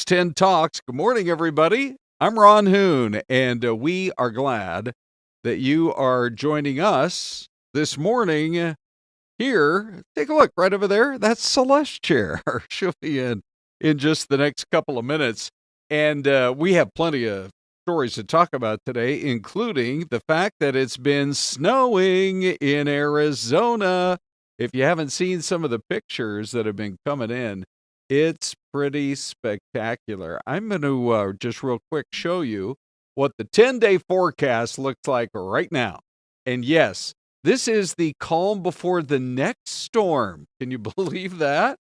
10 Talks. Good morning, everybody. I'm Ron Hoon, and we are glad that you are joining us this morning here. Take a look right over there. That's Celeste chair. She'll be in just the next couple of minutes. And we have plenty of stories to talk about today, including the fact that it's been snowing in Arizona. If you haven't seen some of the pictures that have been coming in, it's pretty spectacular. I'm going to just real quick show you what the 10-day forecast looks like right now. And yes, this is the calm before the next storm. Can you believe that?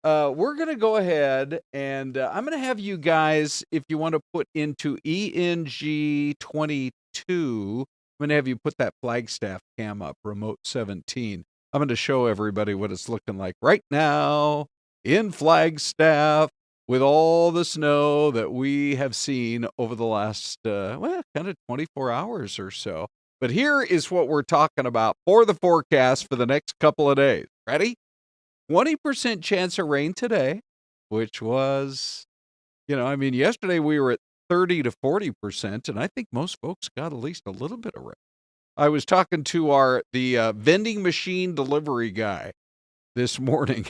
We're going to go ahead and I'm going to have you guys, if you want to put into ENG 22, I'm going to have you put that Flagstaff cam up, remote 17. I'm going to show everybody what it's looking like right now in Flagstaff with all the snow that we have seen over the last, kind of 24 hours or so. But here is what we're talking about for the forecast for the next couple of days. Ready? 20% chance of rain today, which was, yesterday we were at 30 to 40%, and I think most folks got at least a little bit of rain. I was talking to the vending machine delivery guy this morning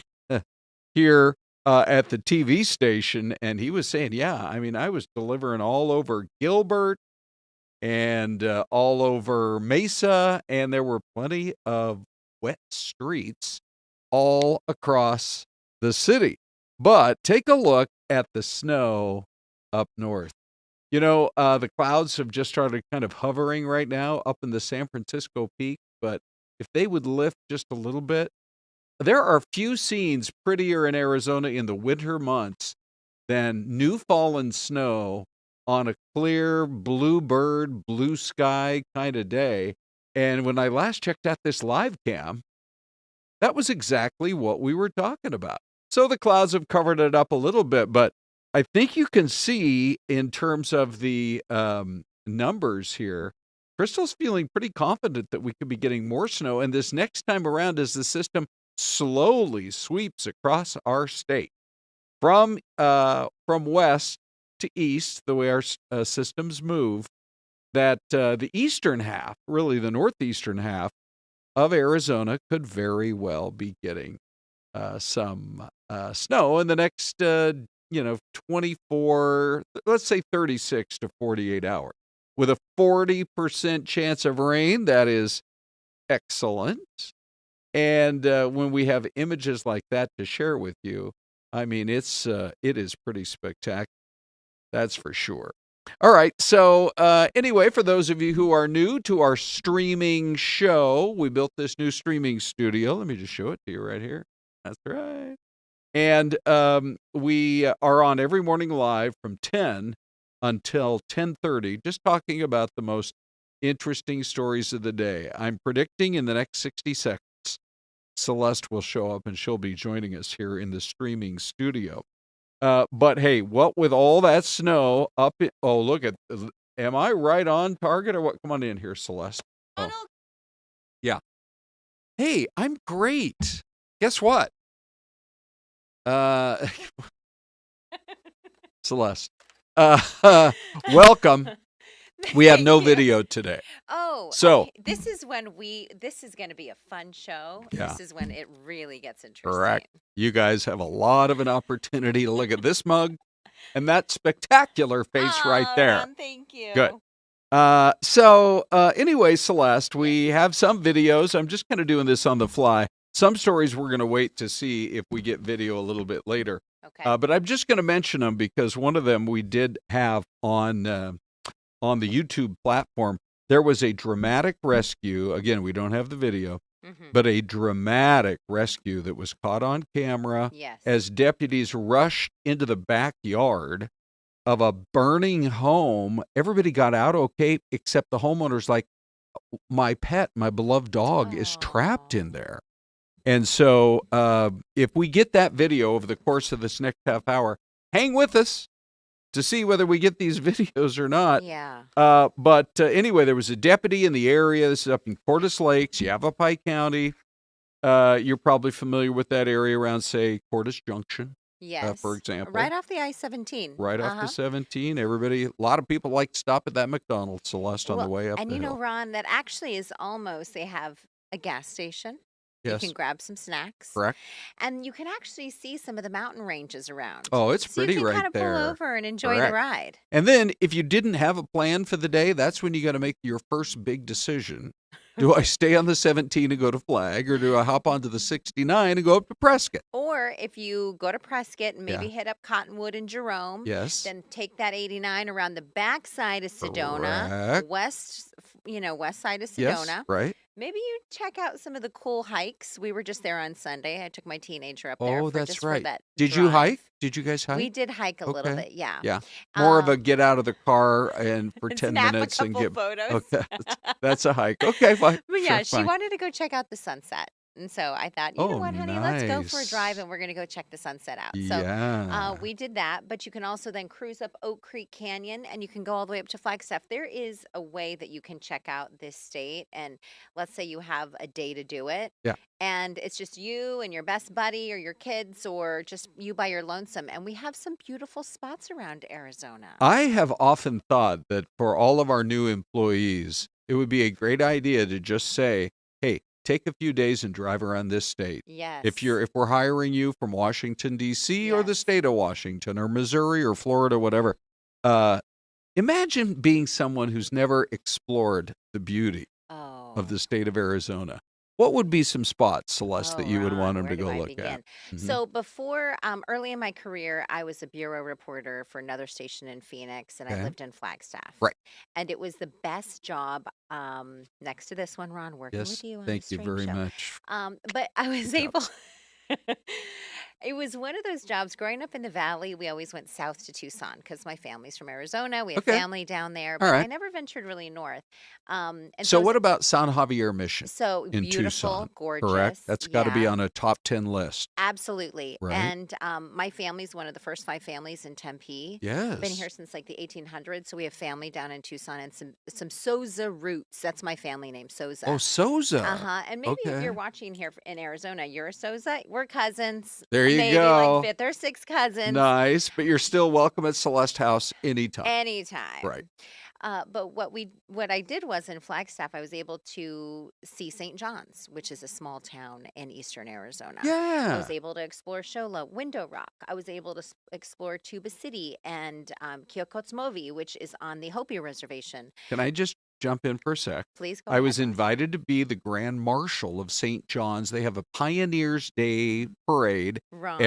here at the TV station, and he was saying, I was delivering all over Gilbert and all over Mesa, and there were plenty of wet streets all across the city. But take a look at the snow up north. The clouds have just started kind of hovering right now up in the San Francisco peak, but if they would lift just a little bit, there are few scenes prettier in Arizona in the winter months than new fallen snow on a clear bluebird, blue sky kind of day. And when I last checked out this live cam, that was exactly what we were talking about. So the clouds have covered it up a little bit, but I think you can see in terms of the numbers here, Crystal's feeling pretty confident that we could be getting more snow. And this next time around, as the system slowly sweeps across our state from west to east, the way our systems move, that the eastern half, really the northeastern half of Arizona, could very well be getting some snow in the next 24, let's say 36 to 48 hours. With a 40% chance of rain, that is excellent. And when we have images like that to share with you, it is pretty spectacular. That's for sure. All right. So anyway, for those of you who are new to our streaming show, we built this new streaming studio. Let me just show it to you right here. That's right. And we are on every morning live from 10 until 10:30, just talking about the most interesting stories of the day. I'm predicting in the next 60 seconds, Celeste will show up and she'll be joining us here in the streaming studio. But hey, what with all that snow up look at, am I right on target or what? Come on in here, Celeste. Oh, no. Yeah. Hey, I'm great. Guess what? Celeste. Welcome. We have no video today. Oh, so this is going to be a fun show. Yeah. This is when it really gets interesting. Correct. You guys have a lot of an opportunity to look at this mug and that spectacular face right there. Ron, thank you. Good. Anyway, Celeste, we have some videos. I'm just kind of doing this on the fly. Some stories we're going to wait to see if we get video a little bit later. Okay. But I'm just going to mention them because one of them we did have on the YouTube platform. There was a dramatic rescue. Again, we don't have the video, but a dramatic rescue that was caught on camera as deputies rushed into the backyard of a burning home. Everybody got out okay, except the homeowner's like, my pet, my beloved dog is trapped in there. And so if we get that video over the course of this next half hour, hang with us to see whether we get these videos or not. Yeah. But anyway, there was a deputy in the area. This is up in Cordes Lakes, Yavapai County. You're probably familiar with that area around, say, Cordes Junction. for Yes. example, Right off the I-17. right off the Uh-huh. 17. A lot of people like to stop at that McDonald's, Celeste, on the Well, way up and the hill. Ron, that actually is almost, they have a gas station. You can Yes, grab some snacks, correct. and you can actually see some of the mountain ranges around. Oh, it's So you pretty can right kind of pull there. over and enjoy the Correct. ride. And then if you didn't have a plan for the day, that's when you got to make your first big decision. Do I stay on the 17 and go to Flag, or do I hop onto the 69 and go up to Prescott? Or if you go to Prescott and maybe Yeah. hit up Cottonwood and Jerome, Yes. then take that 89 around the backside of Sedona, Correct. west side of Yes. Sedona. Right. Maybe you check out some of the cool hikes. We were just there on Sunday. I took my teenager up there Oh, for that's just for right. that Did you hike? drive. Did you guys We hike? did hike a little Okay. bit, yeah. Yeah. More of a get out of the car and for And 10 snap a minutes and couple get. photos. Okay. That's a hike. Okay, fine. But Sure, yeah, she fine. wanted to go check out the sunset. And so I thought, you know Oh, what, honey, let's go for a drive nice. and we're going to go check the sunset out. So Yeah. we did that, but you can also then cruise up Oak Creek Canyon and you can go all the way up to Flagstaff. There is a way that you can check out this state. And let's say you have a day to do it. Yeah. And it's just you and your best buddy or your kids or just you by your lonesome. And we have some beautiful spots around Arizona. I have often thought that for all of our new employees, it would be a great idea to just say, hey, take a few days and drive around this state. Yes. If we're hiring you from Washington, D.C. or the Yes. state of Washington or Missouri or Florida, whatever, imagine being someone who's never explored the beauty of the state of Arizona. What would be some spots, Celeste, that you would want them to go look at? Mm-hmm. So before, early in my career, I was a bureau reporter for another station in Phoenix, and I Okay. lived in Flagstaff. Right. And it was the best job, next to this one, Ron, working Yes, with you on thank this you dream very show. much. But I was Good able. job. It was one of those jobs growing up in the valley. We always went south to Tucson because my family's from Arizona. We have Okay. family down there, All but I right. never ventured really north. And So it what was about San Javier Mission so in beautiful, Tucson? Correct? gorgeous. That's got to be Yeah. on a top 10 list, Absolutely. right? And my family's one of the first 5 families in Tempe. Been here Yes. since like the 1800s. So we have family down in Tucson and some Souza roots. That's my family name, Souza. Oh, Souza. Uh-huh. And maybe if you're Okay. watching here in Arizona, you're a Souza. We're cousins. There you Maybe go. like 5th or 6th cousins. Nice, but you're still welcome at Celeste House anytime. Anytime. Right. But what I did was in Flagstaff, I was able to see St. John's, which is a small town in eastern Arizona. I Yeah. was able to explore Shola, Window Rock. I was able to explore Tuba City and Kyokotsmovi, which is on the Hopi Reservation. Can I just jump in for a sec? Please go I was ahead, Ron. invited to be the Grand Marshal of St. John's. They have a Pioneers Day parade Ron.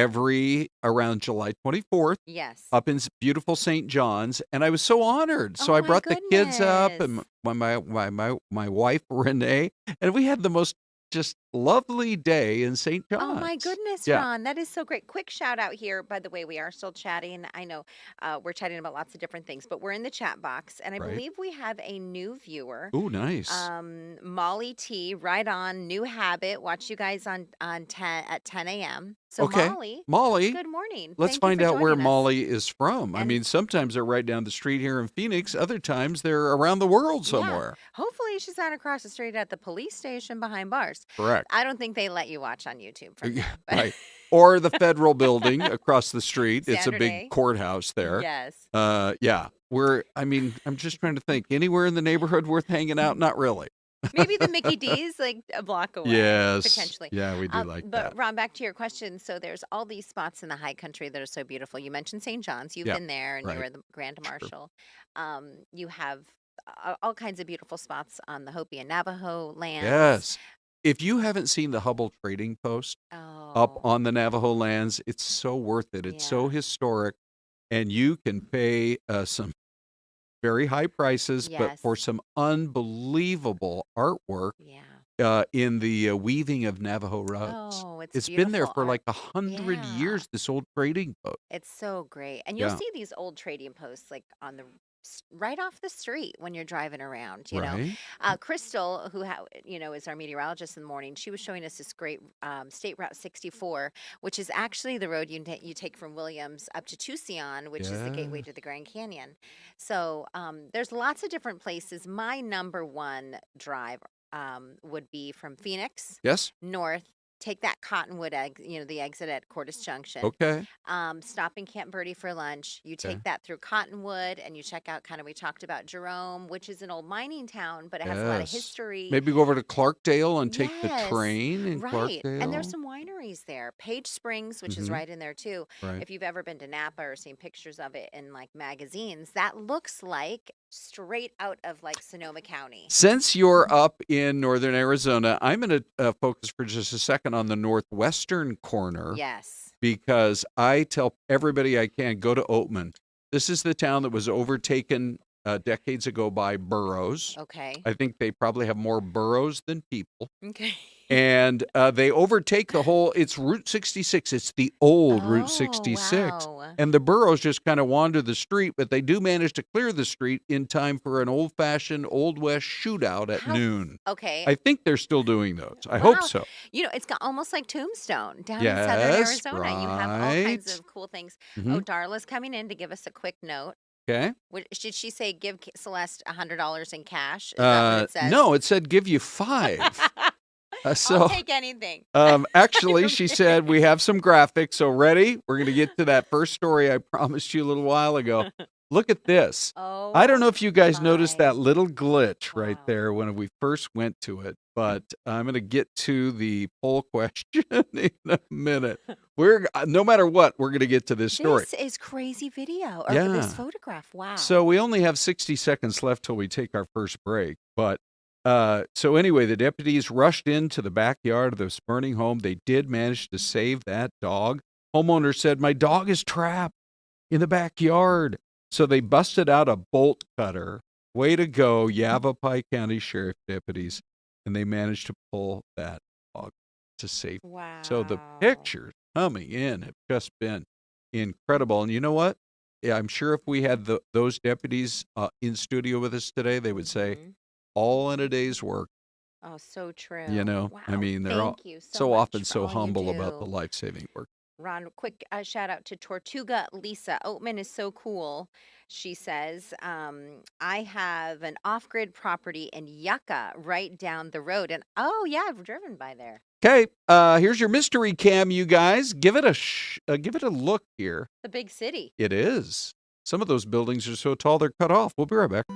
around July 24th Yes. up in beautiful St. John's, and I was so honored. So Oh I my brought the kids up and goodness. my wife Renee, and we had the most just lovely day in St. Oh my John's. goodness, Yeah. Ron. That is so great. Quick shout out here. By the way, we are still chatting. I know we're chatting about lots of different things, but we're in the chat box. And I Right. believe we have a new viewer. Ooh, nice. Molly T, right on, new habit. Watch you guys on 10 at 10 a.m. So Okay. Molly, Good morning. Let's Thank you find for out where joining us. Molly is from. I And- mean, sometimes they're right down the street here in Phoenix. Other times they're around the world Yeah. somewhere. Hopefully she's not across the street at the police station behind bars. Correct. I don't think they let you watch on YouTube from there. but- Right. Or the federal building across the street. It's a Saturday. big courthouse there. Yes. Yeah. I'm just trying to think. Anywhere in the neighborhood worth hanging out? Not really. Maybe the Mickey D's like a block away. Yes. Potentially. Yeah, we do like But that. Ron, back to your question. So there's all these spots in the high country that are so beautiful. You mentioned St. John's. You've Yeah, been there, and you right. were the Grand Sure. Marshal. You have all kinds of beautiful spots on the Hopi and Navajo lands. Yes. If you haven't seen the Hubble Trading Post up Oh, on the Navajo lands, it's so worth it. It's so Yeah. historic, and you can pay some very high prices, but for Yes. some unbelievable artwork yeah. in the weaving of Navajo rugs. Oh, it's It's been there beautiful for art. like 100 Yeah. years, this old trading post. It's so great. And you'll Yeah. see these old trading posts like on the right off the street when you're driving around, you know. Right? Crystal, who is our meteorologist in the morning, she was showing us this great State Route 64, which is actually the road you take from Williams up to Tucson, which is the gateway Yeah. to the Grand Canyon. So there's lots of different places. My number one drive would be from Phoenix Yes? north take that Cottonwood the exit at Cordis Junction. Okay. Stop in Camp Birdie for lunch. You take Okay. that through Cottonwood and you check out we talked about Jerome, which is an old mining town, but it has a lot of Yes. history. Maybe go over to Clarkdale and take the Yes, train in right. And there's Clarkdale. some wineries there. Page Springs, which is Mhm. right in there too. Right. If you've ever been to Napa or seen pictures of it in like magazines, that looks like straight out of like Sonoma County. Since you're up in northern Arizona, I'm going to focus for just a second on the northwestern corner. Yes. Because I tell everybody I can, go to Oatman. This is the town that was overtaken decades ago by burros. Okay. I think they probably have more burros than people. Okay. And they overtake the whole, it's Route 66. It's the old Route Oh, 66. wow. And the burros just kind of wander the street, but they do manage to clear the street in time for an old-fashioned Old West shootout at noon. Okay. I think they're still doing those. I hope so. It's got almost like Tombstone down in Yes, southern Arizona. You have all kinds right. of cool things. Mhm. Oh, Darla's coming in to give us a quick note. Okay. Did she say give Celeste $100 in cash? Is that what it says? No, it said give you 5. I'll take anything. Actually, she said we have some graphics. So ready? We're going to get to that first story I promised you a little while ago. Look at this. Oh, I don't know if you guys noticed my. that little glitch right Wow. there when we first went to it, but I'm going to get to the poll question in a minute. No matter what, we're going to get to this story. This is crazy video, or Yeah. this photograph. Wow. So we only have 60 seconds left till we take our first break. But so anyway, the deputies rushed into the backyard of this burning home. They did manage to save that dog. Homeowner said, "My dog is trapped in the backyard." So they busted out a bolt cutter. Way to go, Yavapai County Sheriff deputies. And they managed to pull that dog to safety. Wow. So the pictures coming in have just been incredible. And you know what? Yeah, I'm sure if we had those deputies in studio with us today, they would say, Mhm. all in a day's work. Oh, so true. You know, Wow. I mean, they're Thank you so much often for so all you humble about do. the life-saving work. Ron, quick shout out to Tortuga Lisa. Oatman is so cool. She says, I have an off-grid property in Yucca right down the road. And oh yeah, I've driven by there. Okay, here's your mystery cam, you guys. Give it a look here. The big city. It is. Some of those buildings are so tall they're cut off. We'll be right back.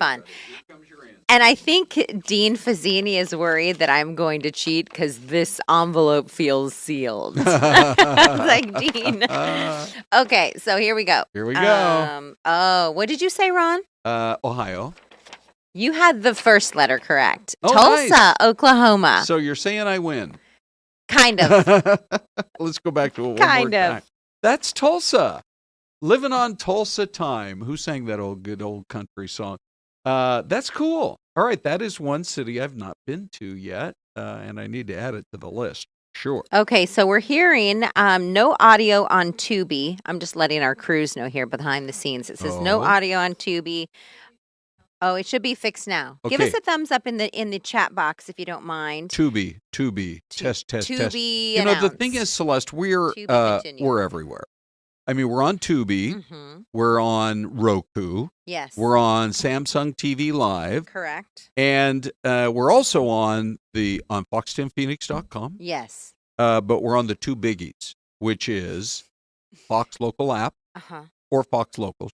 fun. Here comes your answer. And I think Dean Fazzini is worried that I'm going to cheat because this envelope feels sealed. I was like, Dean. Okay, so here we go. Here we go. What did you say, Ron? Ohio. You had the first letter correct. Oh, Tulsa, nice. Oklahoma. So you're saying I win. Kind of. Let's go back to it one Kind more of. time. That's Tulsa. Living on Tulsa time. Who sang that good old country song? That's cool. All right, that is one city I've not been to yet, and I need to add it to the list. Sure. Okay, so we're hearing no audio on Tubi. I'm just letting our crews know here behind the scenes. It says no Oh. audio on Tubi. Oh, it should be fixed now. Give us Okay. a thumbs up in the chat box if you don't mind. Tubi. Test. Tubi You know, the thing announce. is, Celeste, Tubi continue. we're everywhere. I mean, we're on Tubi. Mm-hmm. We're on Roku. Yes. We're on Samsung TV Live. Correct. And we're also on Fox10Phoenix.com. Yes. But we're on the two biggies, which is Fox Local app Uh-huh. or Fox Local,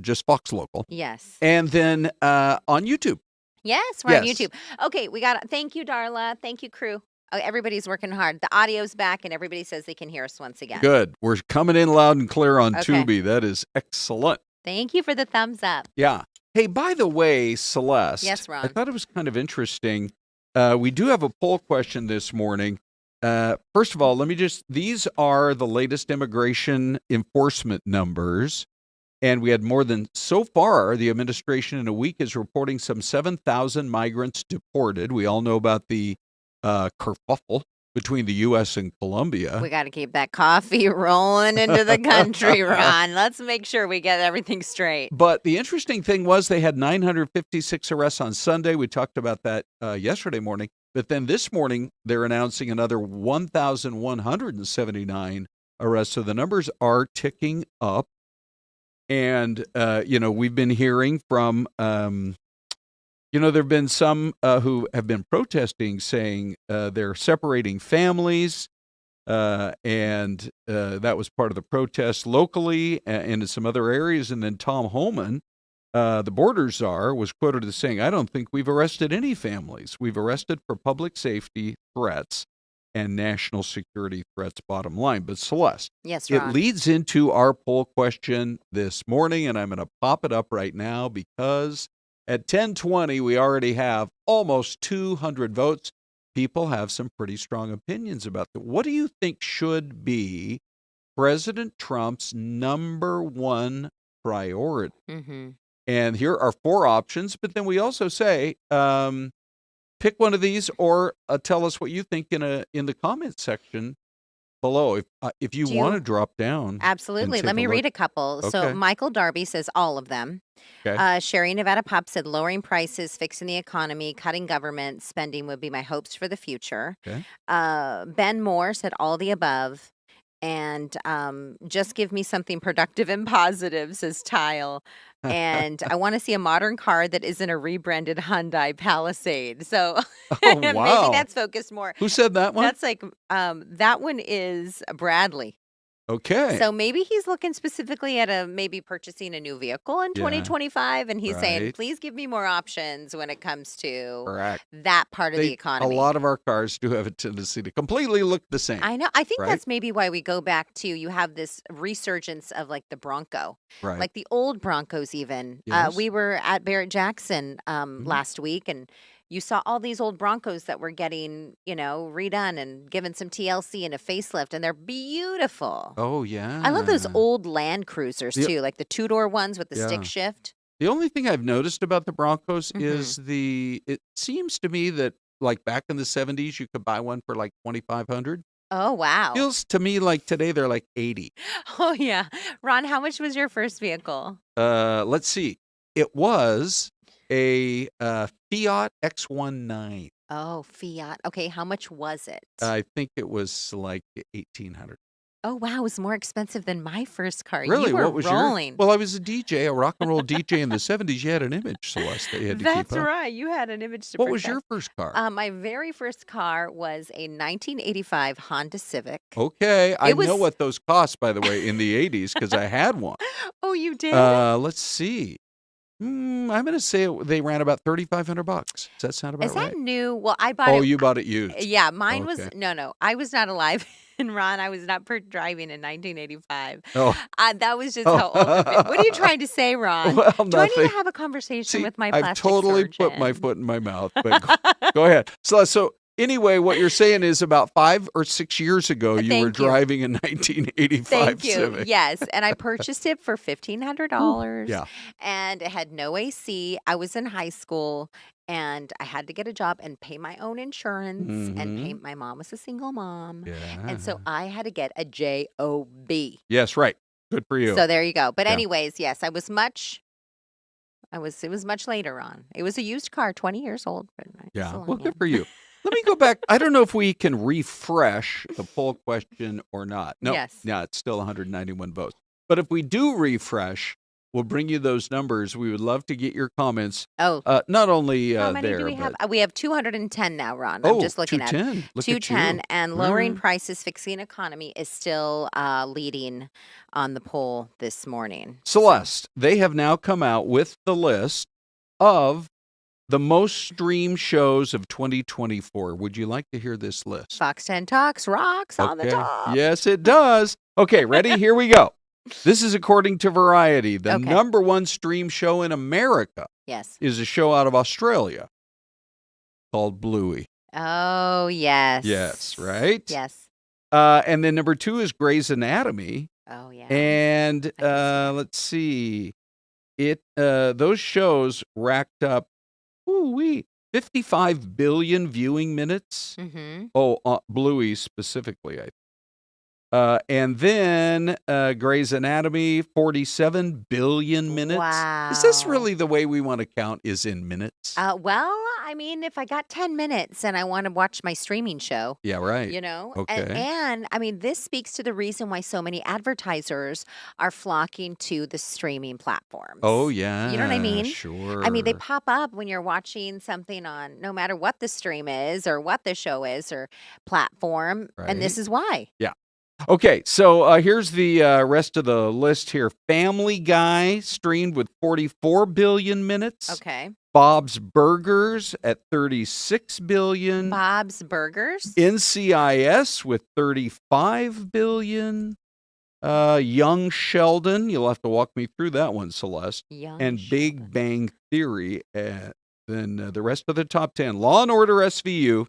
just Fox Local. Yes. And then on YouTube. Yes, we're on Yes. YouTube. Okay, thank you, Darla. Thank you, crew. Oh, everybody's working hard. The audio's back, and everybody says they can hear us once again. Good. We're coming in loud and clear on Okay. Tubi. That is excellent. Thank you for the thumbs up. Yeah. Hey, by the way, Celeste. Yes, Ron. I thought it was kind of interesting. We do have a poll question this morning. First of all, these are the latest immigration enforcement numbers. And we had more than, so far, the administration in a week is reporting some 7,000 migrants deported. We all know about the kerfuffle between the U.S. and Colombia. We got to keep that coffee rolling into the country, Ron. Let's make sure we get everything straight. But the interesting thing was they had 956 arrests on Sunday. We talked about that yesterday morning. But then this morning, they're announcing another 1,179 arrests. So the numbers are ticking up. And, we've been hearing from, there have been some who have been protesting saying they're separating families. And that was part of the protest locally and in some other areas. And then Tom Homan, the border czar, was quoted as saying, "I don't think we've arrested any families. We've arrested for public safety threats and national security threats, bottom line." But Celeste, Yes, it Ron. leads into our poll question this morning, and I'm going to pop it up right now because at 10:20, we already have almost 200 votes. People have some pretty strong opinions about that. What do you think should be President Trump's number one priority? Mm-hmm. And here are four options, but then we also say, pick one of these or tell us what you think in the comment section below. If you want to drop down. Absolutely. and Let take me a read look. a couple. Okay. So Michael Darby says all of them. Okay. Sherry Nevada Pop said lowering prices, fixing the economy, cutting government spending would be my hopes for the future. Okay. Ben Moore said all the above. And just give me something productive and positive, says Tile. And I want to see a modern car that isn't a rebranded Hyundai Palisade. So Oh, maybe wow. that's focused more. Who said that one? That's like that one is Bradley. Okay. So maybe he's looking specifically at maybe purchasing a new vehicle in Yeah. 2025, and he's saying, Right. please give me more options when it comes to Correct. that part of the A economy. lot of our cars do have a tendency to completely look the same. I know. I think Right? that's maybe why we go back to you have this resurgence of like the Bronco, Right. like the old Broncos even. Yes. We were at Barrett Jackson Mhm. last week, and you saw all these old Broncos that were getting, redone and given some TLC and a facelift, and they're beautiful. Oh, yeah. I love those old Land Cruisers Yeah. too, like the two-door ones with the Yeah. stick shift. The only thing I've noticed about the Broncos Mhm. is it seems to me that like back in the 70s, you could buy one for like 2,500. Oh, wow. Feels to me like today they're like 80. Oh, yeah. Ron, how much was your first vehicle? Let's see. It was a Fiat X19. Oh, Fiat. Okay, how much was it? I think it was like 1,800. Oh, wow, it was more expensive than my first car. Really? You were What was rolling. your? Well, I was a DJ, a rock and roll DJ in the 70s. You had an image, Celeste, that you had to That's keep up. right. You had an image to What was protect. your first car? My very first car was a 1985 Honda Civic. Okay, I It was- know what those cost, by the way, in the 80s because I had one. Oh, you did? Let's see. I'm going to say they ran about $3,500. Does that sound about Is that right? new? Well, I bought Oh, it. you bought it used. Yeah, mine was Okay. no. I was not alive. And Ron, I was not driving in 1985. Oh. That was just how old the What are you Oh. trying to say, Ron? Well, Do I need nothing. to have a conversation See, with my I've plastic totally put my surgeon? foot in my mouth, but go ahead. So anyway, what you're saying is about 5 or 6 years ago, you were Thank you. driving a 1985 Thank you. Civic. Yes, and I purchased it for $1,500, Yeah. and it had no AC. I was in high school, and I had to get a job and pay my own insurance, and pay Mm-hmm. my mom was a single mom, and so Yeah. I had to get a job. Yes, right. Good for you. So there you go. But Yeah. anyways, yes, it was much later on. It was a used car, 20 years old. But Yeah. Well, good for you. Let me go back. I don't know if we can refresh the poll question or not. No, Yes. yeah, it's still 191 votes. But if we do refresh, we'll bring you those numbers. We would love to get your comments. Oh, Not only how many there, do we have? but We have 210 now, Ron. I'm just looking at it. 210. Look at 210, you. and lowering prices, fixing economy is still leading on the poll this morning. Celeste, they have now come out with the list of the most streamed shows of 2024. Would you like to hear this list? Fox 10 Talks rocks on the top. Yes, it does. Okay, ready? Here we go. This is according to Variety. The Okay. number one stream show in America Yes. is a show out of Australia called Bluey. Oh, yes. Yes, right? Yes. And then number 2 is Grey's Anatomy. Oh, yeah. And I can see that. let's see. Those shows racked up 55 billion viewing minutes. Mm-hmm. Oh, Bluey specifically, I think. And then Grey's Anatomy, 47 billion minutes. Wow. Is this really the way we want to count, is in minutes? Well, I mean, if I got 10 minutes and I want to watch my streaming show, Yeah, right. you know, Okay. and I mean, this speaks to the reason why so many advertisers are flocking to the streaming platforms. Oh, yeah. You know what I mean? Sure. I mean, they pop up when you're watching something on no matter what the stream is or what the show is or platform. And this Right. is why. Yeah. Okay, so here's the rest of the list here. Family Guy streamed with 44 billion minutes. Okay. Bob's Burgers at 36 billion. Bob's Burgers. NCIS with 35 billion. Young Sheldon, you'll have to walk me through that one, Celeste. Young And Sheldon. Big Bang Theory. Then the rest of the top 10. Law and Order SVU,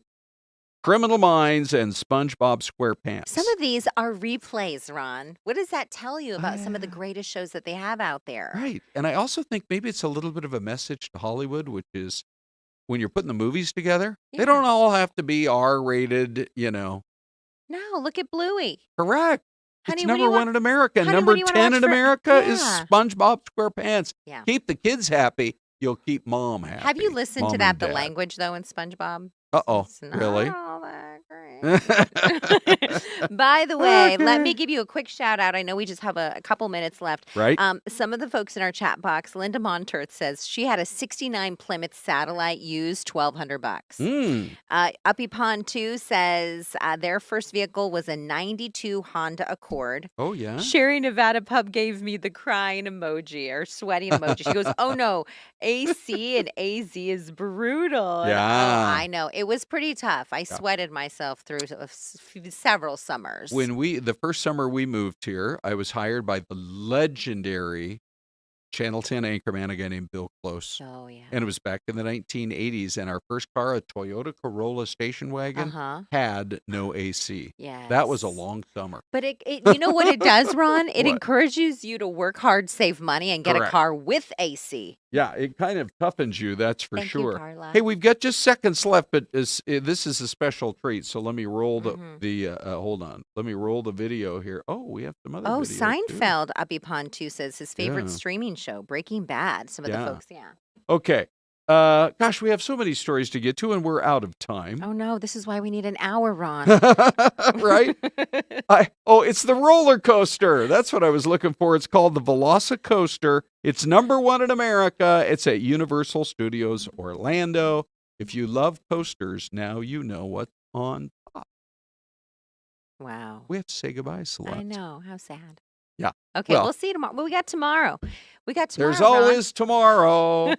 Criminal Minds, and SpongeBob SquarePants. Some of these are replays, Ron. What does that tell you about some of the greatest shows that they have out there? Right. And I also think maybe it's a little bit of a message to Hollywood, which is when you're putting the movies together, they don't all have to be R-rated, No, look at Bluey. Correct. Honey, It's what do number you one want- in America. honey, what Number do you wanna 10 watch in for- America is Yeah. SpongeBob SquarePants. Yeah. Keep the kids happy. You'll keep mom happy. Have you listened Mom to and that, the Dad. language, though, in SpongeBob? Uh-oh. It's not Really? all that great. By the way, let me give you a quick shout out. I know we just have a couple minutes left. Right? Some of the folks in our chat box, Linda Monterth says she had a 69 Plymouth Satellite used, $1,200. Uppy Pond 2 says their first vehicle was a 92 Honda Accord. Oh, yeah? Sherry Nevada Pub gave me the crying emoji or sweating emoji. She goes, "Oh no, AC and AZ is brutal." And, Yeah. I know. It was pretty tough. I sweated myself through several summers. The first summer we moved here, I was hired by the legendary Channel 10 anchorman, a guy named Bill Close. Oh, yeah. And it was back in the 1980s, and our first car, a Toyota Corolla station wagon, had no AC. Yes. That was a long summer. But you know what it does, Ron? It What? encourages you to work hard, save money, and get Correct. a car with AC. Yeah, it kind of toughens you, that's for Thank you, sure. Carla. Hey, we've got just seconds left, but this is a special treat. So let me roll hold on. Let me roll the video here. Oh, we have some other Oh, video, too. Seinfeld, Uppy Pond 2 says his favorite Yeah. streaming show, Breaking Bad. Some of the Yeah. folks, yeah. Okay. Gosh, we have so many stories to get to, and we're out of time. Oh, no, this is why we need an hour, Ron. Right? It's the roller coaster. That's what I was looking for. It's called the Velocicoaster. It's number one in America. It's at Universal Studios Orlando. If you love coasters, now you know what's on top. Wow. We have to say goodbye, Celeste. I know. How sad. Yeah. Okay, Well- we'll see you tomorrow. Well, we got tomorrow. We got There's tomorrow, Ron. always tomorrow.